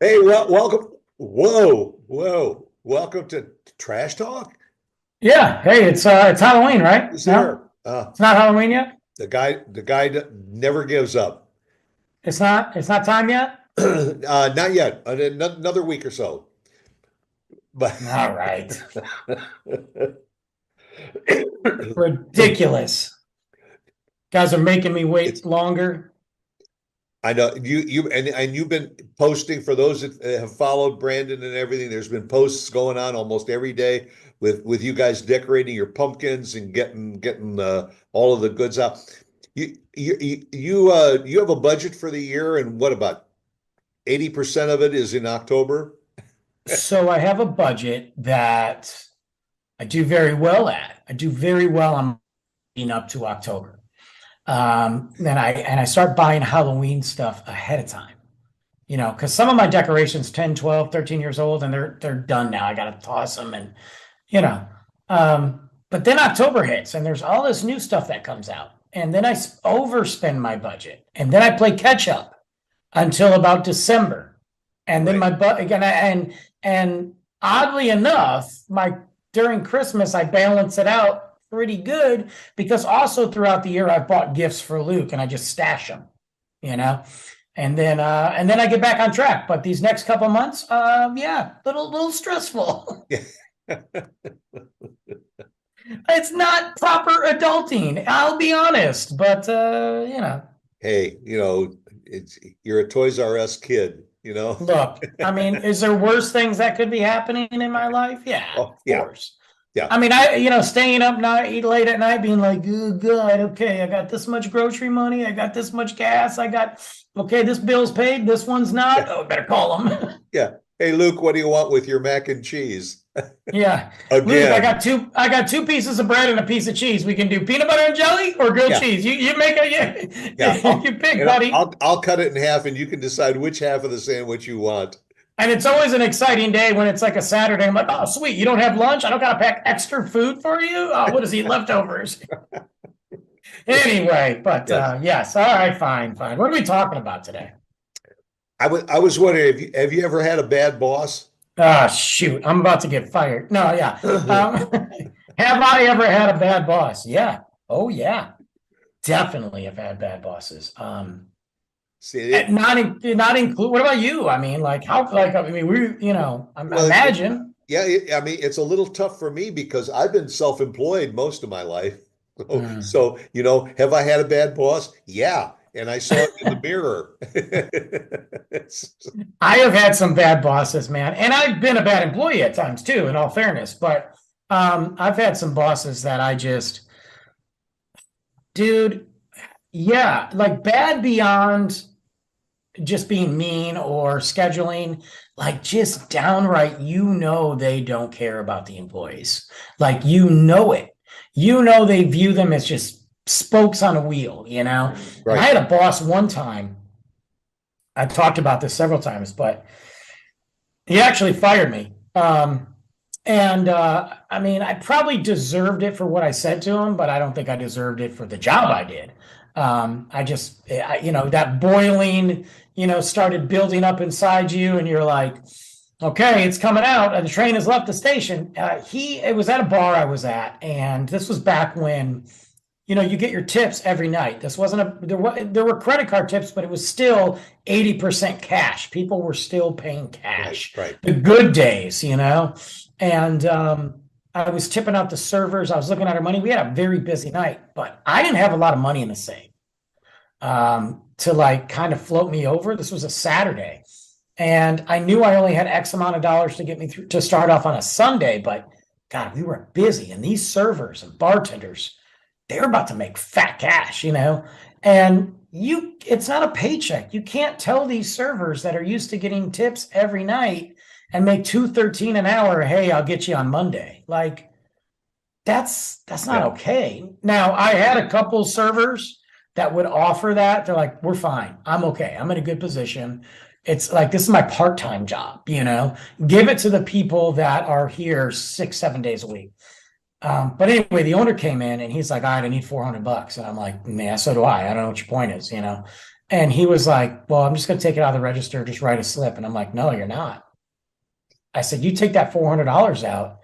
Hey, welcome. Welcome to Trash Talk. Yeah. Hey, it's Halloween, right? Is No, there it's not Halloween yet. the guy never gives up. It's not time yet. Not yet. Another week or so. But All right. Ridiculous. Guys are making me it's wait longer. I know and you've been posting for those that have followed Brandon and everything. There's been posts going on almost every day with you guys decorating your pumpkins and getting all of the goods out. You have a budget for the year, and what about 80% of it is in October? So I have a budget that I do very well at. I do very well on leading up to October. Then I start buying Halloween stuff ahead of time. Because some of my decorations 10, 12, 13 years old and they're done now. I gotta toss them and you know. But then October hits and there's all this new stuff that comes out. And then I overspend my budget. And then I play catch up until about December. And then Right. my again and oddly enough, my during Christmas I balance it out pretty good because also throughout the year I've bought gifts for Luke and I just stash them, you know and then I get back on track. But these next couple months, yeah, little stressful. It's not proper adulting, I'll be honest, but Hey, it's you're a Toys R Us kid, you know? look, I mean, is there worse things that could be happening in my life? Yeah, Oh, of yeah, course. yeah, I mean, staying up night late at night, being like, oh God, okay, I got this much grocery money, I got this much gas, okay, this bill's paid, this one's not. yeah, Oh, better call them. yeah. Hey, Luke, what do you want with your mac and cheese? Yeah. Luke, I Again. got two pieces of bread and a piece of cheese. We can do peanut butter and jelly or grilled Yeah, cheese. You make a yeah. you pick, And buddy. I'll cut it in half, and you can decide which half of the sandwich you want. And it's always an exciting day when it's like a Saturday. I'm like, oh sweet, you don't have lunch? I don't gotta pack extra food for you. Oh, what is he, leftovers? Anyway, but Yes. yes, all right, fine, fine. What are we talking about today? I was wondering, have you ever had a bad boss? Ah, shoot, I'm about to get fired. No, yeah. Um, have I ever had a bad boss? Yeah. Oh yeah. Definitely have had bad bosses. See, it, Not include. What about you? I mean, like how? Like I mean, well, imagine. yeah, I mean, it's a little tough for me because I've been self-employed most of my life. Mm. Have I had a bad boss? Yeah, and I saw it in the mirror. I have had some bad bosses, man, and I've been a bad employee at times too. In all fairness, but I've had some bosses that I just, dude, yeah, like bad beyond just being mean or scheduling, like just downright, they don't care about the employees. Like, it. They view them as just spokes on a wheel. And I Right. had a boss one time. I talked about this several times, but he actually fired me. And I mean, I probably deserved it for what I said to him, but I don't think I deserved it for the job I did. That boiling, started building up inside you, and you're like, okay, it's coming out. And the train has left the station. It was at a bar I was at, and this was back when you get your tips every night. This wasn't there were credit card tips, but it was still 80% cash. People were still paying Right, cash. right. The good days. And I was tipping out the servers. I was looking at our money. We had a very busy night, but I didn't have a lot of money in the safe to like kind of float me over. This was a Saturday. And I knew I only had X amount of dollars to get me through to start off on a Sunday, but God, we were busy. And these servers and bartenders, they're about to make fat cash. And it's not a paycheck. You can't tell these servers that are used to getting tips every night and make 213 an hour, hey, I'll get you on Monday. Like that's not Yeah, okay. Now I had a couple servers that would offer that. They're like, we're fine. I'm okay. I'm in a good position. It's like this is my part-time job. Give it to the people that are here 6, 7 days a week. But anyway, the owner came in and he's like, all right, I need $400. And I'm like, man, so do I. I don't know what your point is. And he was like, well, I'm just going to take it out of the register, just write a slip. And I'm like, no, you're not. I said, you take that $400 out,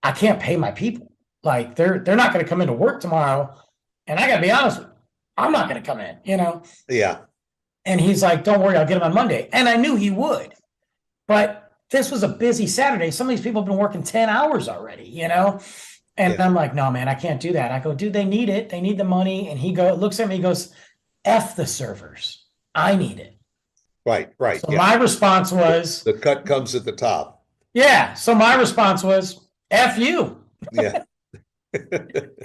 I can't pay my people. Like they're not going to come into work tomorrow. And I got to be honest, I'm not going to come in, you know? Yeah. And he's like, don't worry, I'll get him on Monday. And I knew he would. But this was a busy Saturday. Some of these people have been working 10 hours already, you know? And Yeah. I'm like, no, man, I can't do that. I go, dude, they need it. They need the money. And he looks at me, he goes, F the servers. I need it. Right. Right. So Yeah. my response was, The cut comes at the top. yeah. So my response was, F you. Yeah.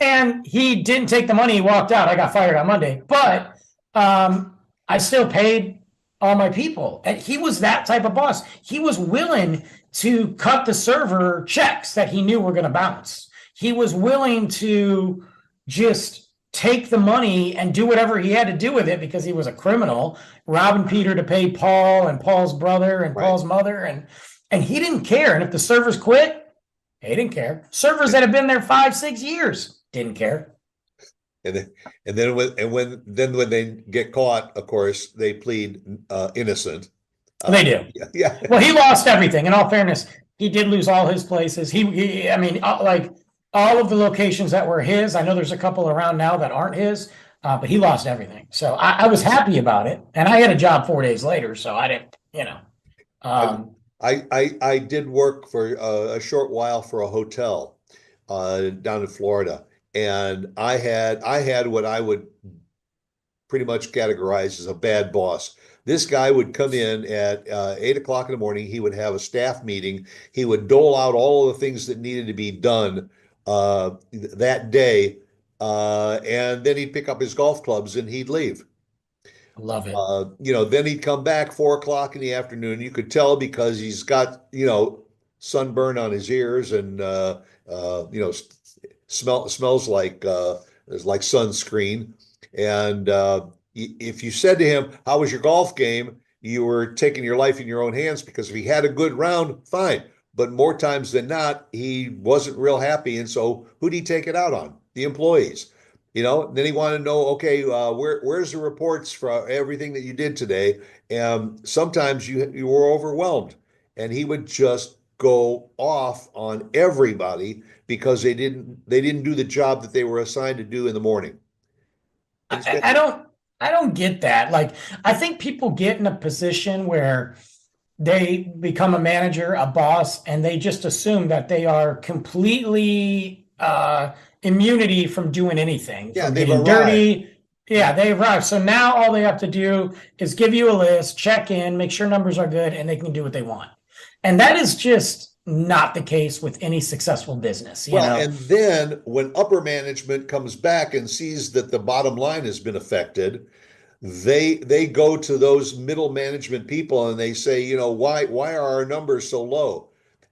And he didn't take the money. He walked out. I got fired on Monday, but I still paid all my people. And he was that type of boss. He was willing to cut the server checks that he knew were going to bounce. He was willing to just take the money and do whatever he had to do with it because he was a criminal, robbing Peter to pay Paul and Paul's brother and Right. Paul's mother. And he didn't care. And if the servers quit, he didn't care. Servers that have been there 5-6 years didn't care. And then when they get caught, of course, they plead innocent. They do. Yeah. Well, he lost everything. In all fairness, he did lose all his places. I mean, like all of the locations that were his. I know there's a couple around now that aren't his, but he lost everything. So I was happy about it, and I had a job 4 days later, so I didn't, you know. I did work for a short while for a hotel down in Florida, and I had what I would pretty much categorize as a bad boss. This guy would come in at 8 o'clock in the morning. He would have a staff meeting. He would dole out all of the things that needed to be done that day, and then he'd pick up his golf clubs and he'd leave. Love it. Then he'd come back 4 o'clock in the afternoon. You could tell because he's got, sunburn on his ears and, smells like it's like sunscreen. And if you said to him, "How was your golf game?" you were taking your life in your own hands because if he had a good round, fine. But more times than not, he wasn't real happy. And so who'd he take it out on? The employees. Then he wanted to know, okay, where's the reports for everything that you did today? And sometimes you were overwhelmed, and he would just go off on everybody because they didn't do the job that they were assigned to do in the morning. I don't get that. Like, I think people get in a position where they become a manager, a boss, and they just assume that they are completely immunity from doing anything. Yeah, from they've getting arrived. dirty. Yeah, they arrived. So now all they have to do is give you a list, check in, make sure numbers are good, and they can do what they want. And that is just not the case with any successful business. You know? And then when upper management comes back and sees that the bottom line has been affected, they go to those middle management people and they say, why are our numbers so low?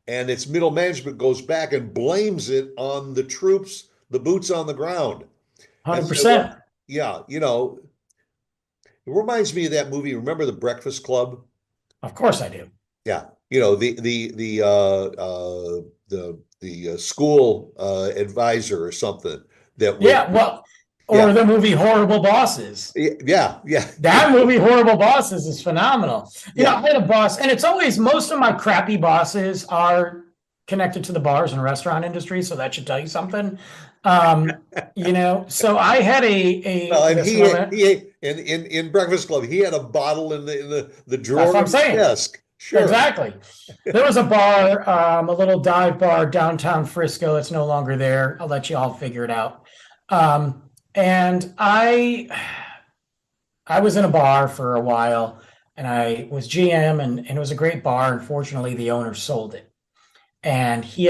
And it's middle management goes back and blames it on the troops, the boots on the ground. 100%. Yeah, it reminds me of that movie. Remember The Breakfast Club? Of course I do. Yeah, the school advisor or something that would, or the movie Horrible Bosses. Yeah. That movie Horrible Bosses is phenomenal. I had a boss, and it's always most of my crappy bosses are connected to the bars and restaurant industry, so that should tell you something. So I had in Breakfast Club, he had a bottle in the drawer of his desk. Sure. Exactly. There was a bar, a little dive bar downtown Frisco. It's no longer there. I'll let you all figure it out. And I was in a bar for a while, and I was GM, and it was a great bar. Unfortunately, the owner sold it, and he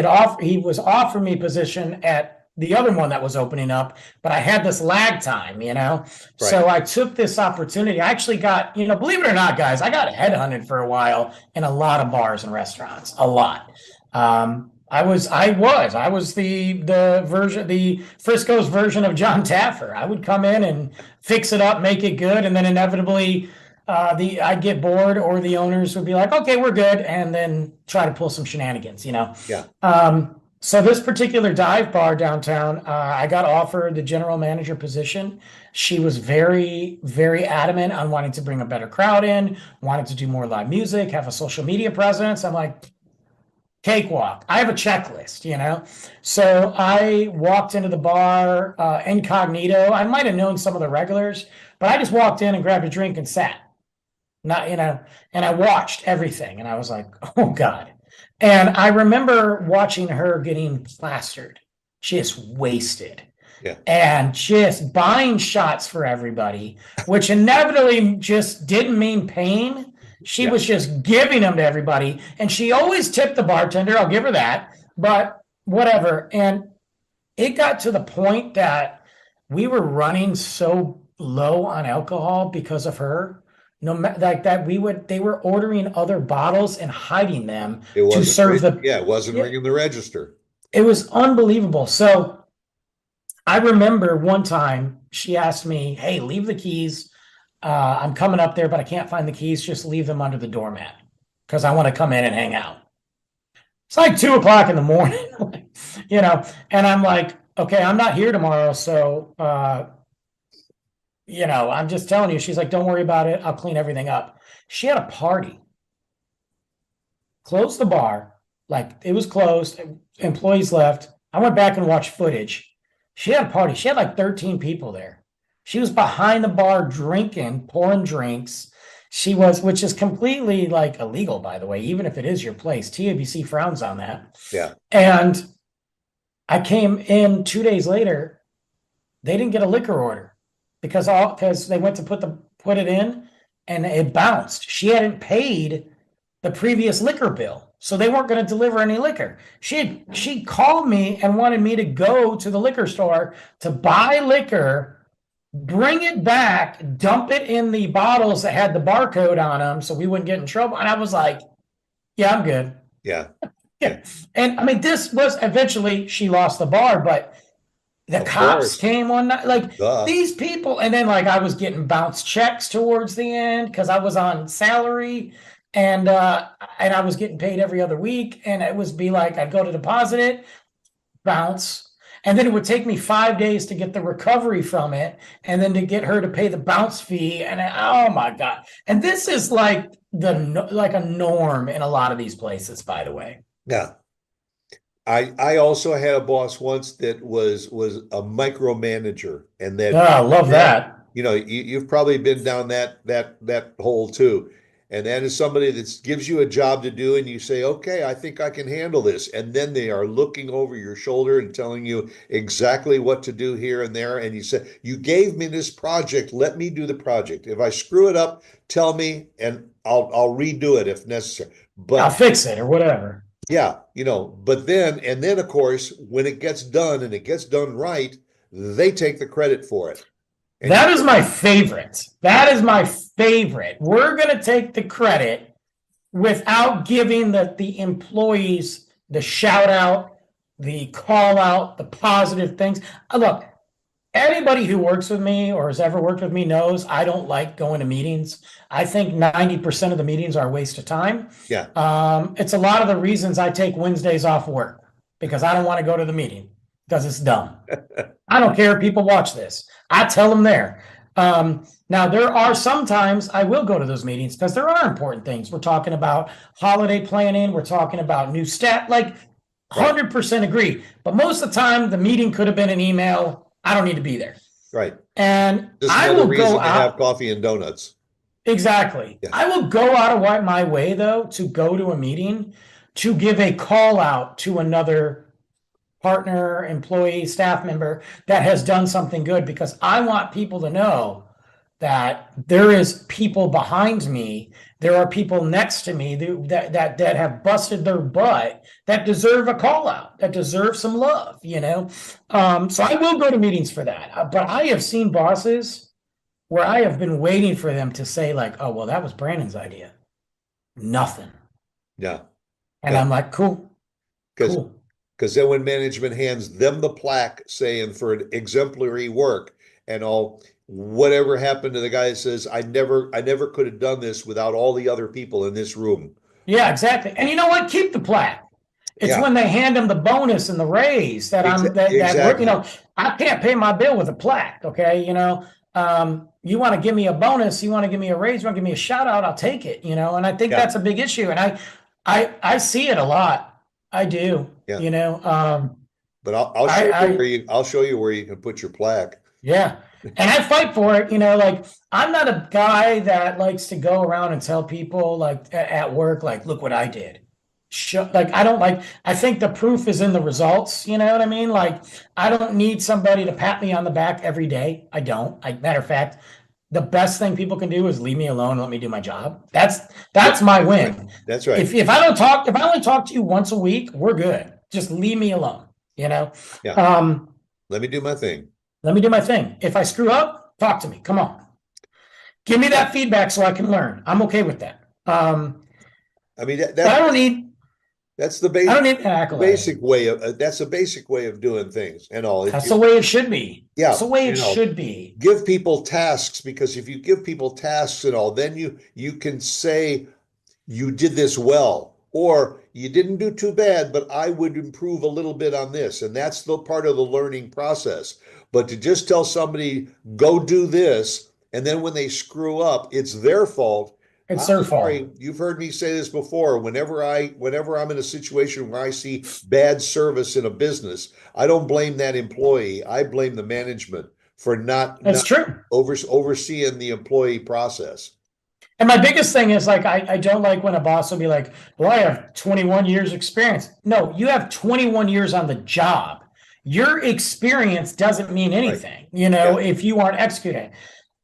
was offering me a position at the other one that was opening up, but I had this lag time, Right. So I took this opportunity. I actually got, believe it or not, guys, I got headhunted for a while in a lot of bars and restaurants, a lot. I was the Frisco's version of John Taffer. I would come in and fix it up, make it good, and then inevitably I'd get bored, or the owners would be like, "Okay, we're good," and then try to pull some shenanigans, Yeah. So this particular dive bar downtown, I got offered the general manager position. She was very, very adamant on wanting to bring a better crowd in, wanted to do more live music, have a social media presence. I'm like, cakewalk. I have a checklist, you know? So I walked into the bar incognito. I might have known some of the regulars, but I just walked in and grabbed a drink and sat. Not, you know, and I watched everything and I was like, oh God. And I remember watching her getting plastered, just wasted Yeah. and just buying shots for everybody, which inevitably just didn't mean pain. She Yeah. was just giving them to everybody. And she always tipped the bartender. I'll give her that, but whatever. And it got to the point that we were running so low on alcohol because of her. No, like that, they were ordering other bottles and hiding them It to wasn't, serve the. yeah, it wasn't Yeah, ringing the register. it was unbelievable. So I remember one time she asked me, "Hey, leave the keys. I'm coming up there, but I can't find the keys. Just leave them under the doormat because I want to come in and hang out." It's like 2 o'clock in the morning, you know, and I'm like, "Okay, I'm not here tomorrow, so I'm just telling you." She's like, "Don't worry about it. I'll clean everything up." She had a party, closed the bar, like it was closed. Employees left. I went back and watched footage. She had a party. She had like 13 people there. She was behind the bar drinking, pouring drinks. She was, which is completely like illegal, by the way, even if it is your place. TABC frowns on that. Yeah. And I came in 2 days later. They didn't get a liquor order because they went to put it in and it bounced. She hadn't paid the previous liquor bill. So they weren't going to deliver any liquor. She called me and wanted me to go to the liquor store to buy liquor, bring it back, dump it in the bottles that had the barcode on them so we wouldn't get in trouble. And I was like, yeah, I'm good. Yeah. Yeah. And I mean, this was eventually she lost the bar, but the Of cops course. came one night, like Duh. these people, and then like I was getting bounced checks towards the end because I was on salary, and I was getting paid every other week, and it was be like I'd go to deposit it, bounce, and then it would take me 5 days to get the recovery from it, and then to get her to pay the bounce fee, and oh my God! And this is like like a norm in a lot of these places, by the way. Yeah. I also had a boss once that was a micromanager, and Oh, I love that. you've probably been down that hole too. And that is somebody that gives you a job to do, and you say, okay, I think I can handle this. And then they are looking over your shoulder and telling you exactly what to do here and there. And you say, you gave me this project, let me do the project. If I screw it up, tell me and I'll redo it if necessary. I'll But fix it or whatever. yeah, but then of course, when it gets done and it gets done right, they take the credit for it. And That is my favorite. That is my favorite. We're going to take the credit without giving the employees the shout out, the call out, the positive things. Look, anybody who works with me or has ever worked with me knows I don't like going to meetings. I think 90% of the meetings are a waste of time. yeah, It's a lot of the reasons I take Wednesdays off work because I don't want to go to the meeting because it's dumb. I don't care if people watch this. I tell them there. Now, there are sometimes I will go to those meetings because there are important things. We're talking about holiday planning. We're talking about new stat, like 100% agree. But most of the time, the meeting could have been an email. I don't need to be there. right. And Just I another will reason go to have out. coffee and donuts. Exactly. Yeah. I will go out of my way, though, to go to a meeting to give a call out to another partner, employee, staff member that has done something good because I want people to know that there is people behind me. There are people next to me that have busted their butt that deserve a call out, that deserve some love, So I will go to meetings for that. But I have seen bosses where I have been waiting for them to say like, oh, well, that was Brandon's idea. Nothing. Yeah. And Yeah. I'm like, cool. Cool. Because then when management hands them the plaque saying for an exemplary work and all, whatever happened to the guy that says, I never could have done this without all the other people in this room. Yeah, exactly. And you know what? Keep the plaque. It's Yeah, when they hand them the bonus and the raise that that exactly. I can't pay my bill with a plaque. Okay, you want to give me a bonus, you want to give me a raise, you want to give me a shout out, I'll take it. And I think Yeah, that's a big issue, and I see it a lot. I do. yeah. But I'll show you where you can put your plaque. Yeah. And I fight for it, like I'm not a guy that likes to go around and tell people like at work, like, look what I did. Like I don't like, I think the proof is in the results, you know what I mean? Like I don't need somebody to pat me on the back every day. I don't. Matter of fact, the best thing people can do is leave me alone and let me do my job. That's Yep, my that's right. win. That's right. If I don't talk, if I only talk to you once a week, we're good. Just leave me alone, you know? Yeah. Um, Let me do my thing. let me do my thing. If I screw up, talk to me. Come on. Give me Yeah. that feedback so I can learn. I'm okay with that. I mean But that's the I don't basic need an accolade. basic way of that's a basic way of doing things and all. That's the way it should be. That's Yeah, the way it should be. give people tasks, because if you give people tasks and all, then you can say you did this well, or you didn't do too bad, but I would improve a little bit on this. And that's the part of the learning process. But to just tell somebody, go do this, and then when they screw up, it's their fault. It's I'm their sorry, fault. you've heard me say this before. Whenever I'm in a situation where I see bad service in a business, I don't blame that employee. I blame the management for not It's true. overseeing the employee process. And my biggest thing is like I don't like when a boss will be like, well, I have 21 years experience. No, you have 21 years on the job. Your experience doesn't mean Right. anything, Yeah. if you aren't executing.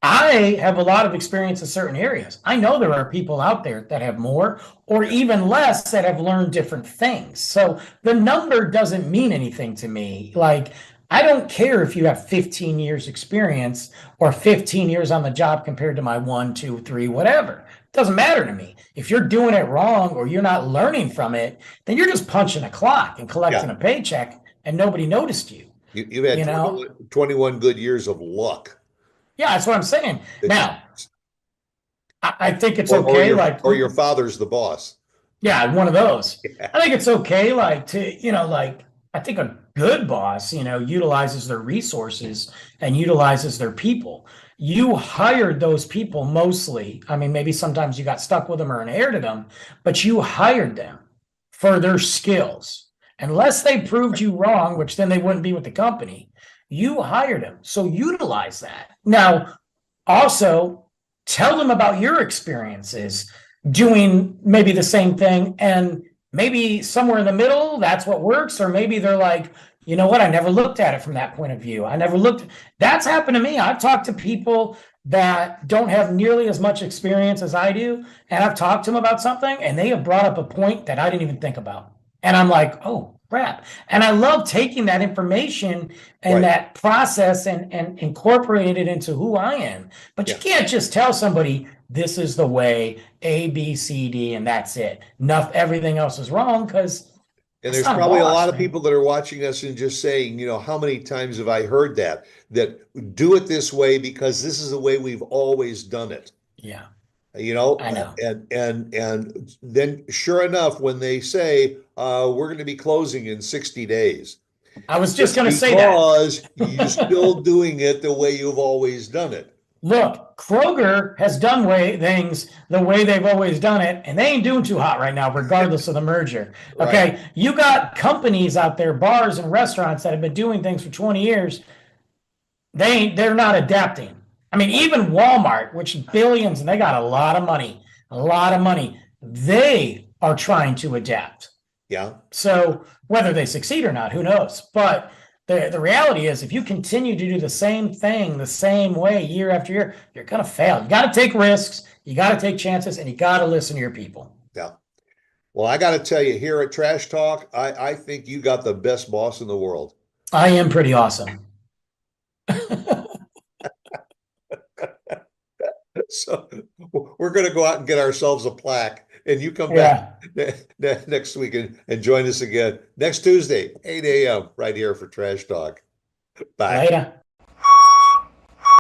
I have a lot of experience in certain areas. I know there are people out there that have more or Yeah. even less that have learned different things. So the number doesn't mean anything to me. Like, I don't care if you have 15 years experience or 15 years on the job compared to my 1, 2, 3, whatever. It doesn't matter to me. If you're doing it wrong or you're not learning from it, then you're just punching a clock and collecting Yeah. a paycheck and nobody noticed you, You've had you know? 21 good years of luck. Yeah, that's what I'm saying. That you, Now, I think it's okay. Like, or your father's the boss. yeah, one of those. Yeah. I think it's okay. Like I think a good boss, utilizes their resources and utilizes their people. You hired those people mostly. I mean, maybe sometimes you got stuck with them or inherited them, but you hired them for their skills. Unless they proved you wrong, which then they wouldn't be with the company, you hired them. So utilize that. Now, also tell them about your experiences doing maybe the same thing, and maybe somewhere in the middle that's what works, or maybe they're like, you know what, I never looked at it from that point of view. I never looked. That's happened to me. I've talked to people that don't have nearly as much experience as I do, and I've talked to them about something and they have brought up a point that I didn't even think about, and I'm like, oh crap. And I love taking that information and Right. that process and incorporating it into who I am. But you Yeah. can't just tell somebody this is the way, A, B, C, D, and that's it. Enough, everything else is wrong, because And that's there's not a probably a lot boss, of man. people that are watching us and just saying, how many times have I heard that do it this way because this is the way we've always done it. Yeah, you know I know. and then sure enough, when they say we're going to be closing in 60 days, I was just it's going to say that. because you're still doing it the way you've always done it. Look, Kroger has done things the way they've always done it, and they ain't doing too hot right now, regardless of the merger. Right. Okay, you got companies out there, bars and restaurants that have been doing things for 20 years. They're not adapting. I mean, even Walmart, which billions, and they got a lot of money, a lot of money. They are trying to adapt. Yeah. So whether they succeed or not, who knows? But the reality is, if you continue to do the same thing the same way year after year, you're going to fail. You got to take risks, you got to take chances, and you got to listen to your people. Yeah. Well, I got to tell you, here at Trash Talk, I think you got the best boss in the world. I am pretty awesome. So we're going to go out and get ourselves a plaque, and you come back Yeah. next week and join us again next Tuesday, 8 a.m. right here for Trash Talk. Bye. Later.